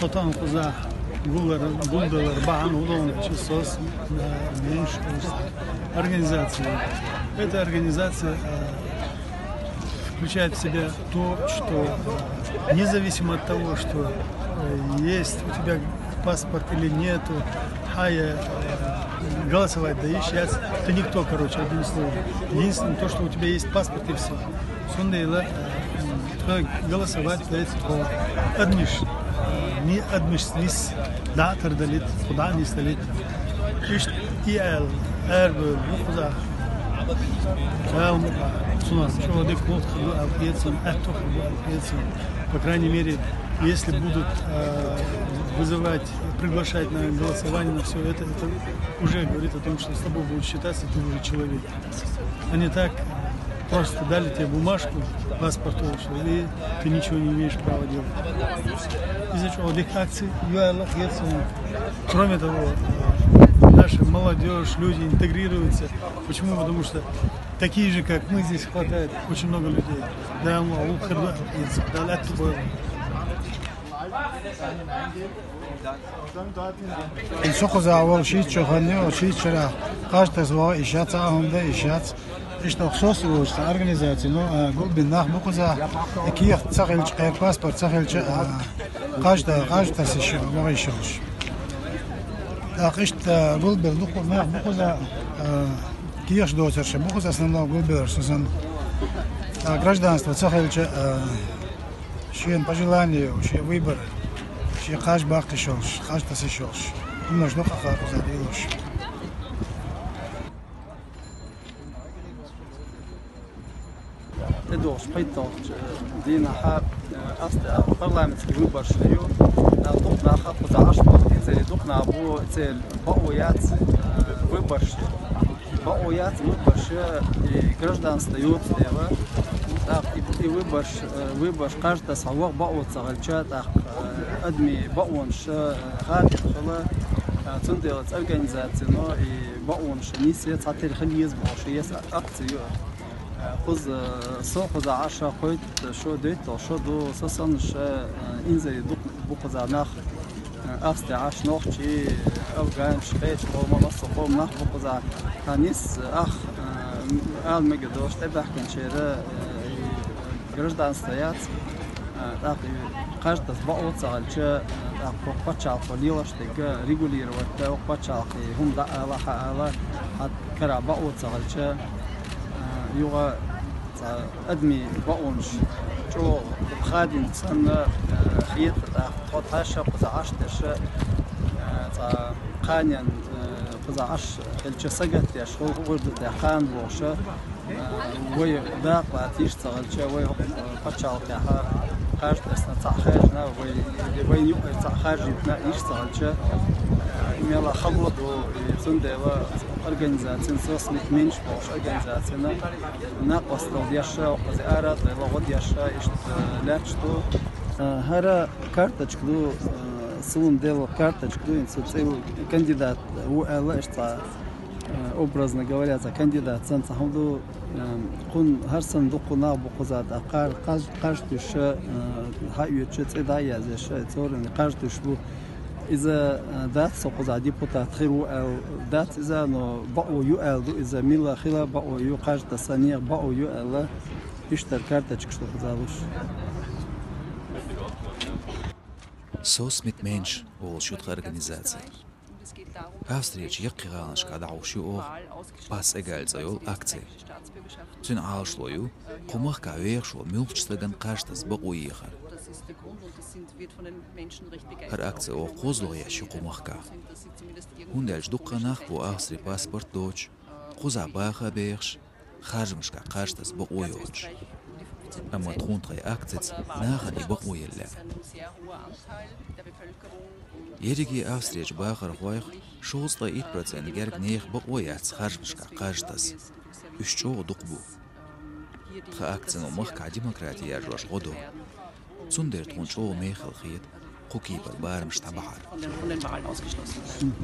потом куда гулдалар баан удон часос меньше организация. Эта организация включает в себя то, что независимо от того, что есть у тебя паспорт или нету, голосовать даешь, ты никто, короче, одним словом. Единственное, то, что у тебя есть паспорт и все. Сундейла голосовать дается по одниш. Не одниш, да, тардалит, куда не столит. И эрбл, куда. По крайней мере, если будут вызывать, приглашать на голосование, на все это уже говорит о том, что с тобой будут считаться, ты уже человек. А не так просто дали тебе бумажку, паспорт, и ты ничего не имеешь права делать. Из-за чего этих акций, кроме того, наша молодежь, люди интегрируются. Почему? Потому что такие же, как мы, здесь хватает очень много людей. Да, Сухоза волшит чоханне, очит чера. Каждый звал ищать, а он да ищать. Что хсос уж организация, но губинах мукуза, киев цахельч, паспорт цахельч, каждый сещу, моришуш. Так что губин мукуза киев дотерше, мукуза основного губин, что гражданство цахельч, член по желанию, выбор. Каждый бахты шош, каждый сещешь. Нужно как заделаешь. تدوش بيتوش دينا حاب أصل برلمانس ويبر شيو دقنا خط 10 زي دقنا أبو زي بقويات ويبر شيو بقويات ويبر شيو гражданство يوت ديوا так и выбор каждый савок баут сагалча так адми баунш хат хала цунделать организация но и баунш нисия цатер хлиз баунш есть акцию خذ سوق ذا عشرة قيد شو ديت شو دو سسنش إنزل دوق بقذا نخ أفست عش نخشي أفغان شبيش أو منصة قوم نخ بقذا هنيس أخ مجدوش تبع كان شراء граждан стоят так каждый сбоку цалча так покпачал полила что регулировать покпачал и хунда алла от караба цалча يوغا أدمي بقونش شو بخادين سنة خيط تاخد هاشة قزعش تشا قانيا قزعش الجسجت يا شو ورد تاخان بوشة وي داق لاتيش تغلشة وي بتشال تاخا خارج تسنا تاخرنا وي يوقع تاخرجنا إيش تغلشة ميلا خبط وسندوا организация сосмит меньше больше организация на постол яша озера логод яша ишт ляч что хара карточку сун дело карточку инсоцил кандидат у элашта образно говоря за кандидат сансахуду кун har صندوق ناب بقزات أقار قاش هايوتش تدايا زي شيء تصورني قاش بو إذا دات سقط ديبوتات خيرو أو دات إذا نو بقوا يؤل إذا ميلا خلا بقوا يقاش تصنيع بقوا يؤل يشتر كارتش что позовешь. Sos mit Mensch wohl schutz Organisation. Австрияч яккиганаш кадаушу ор пас эгаль зайол акции. Цин алшлою кумахка вершо мюлчстаган каштас бaqoyихар. Har акция о козлоящу кумахка. Хундальш дукканах бу австри паспорт доч, кузабаха берш, харжмшка каштас бaqoyoch. Amma trontrei акциц нахан и бaqoyella. Ерigi австрияч бахар хойх 6% герг нех бaqoyats харжмшка каштас. Үшчо дукбу. Ха акцин умахка демократия жош годо. Zunder tun schon mehr Khit, Kuki bei Barm Stabahar. Von den Wahlen ausgeschlossen.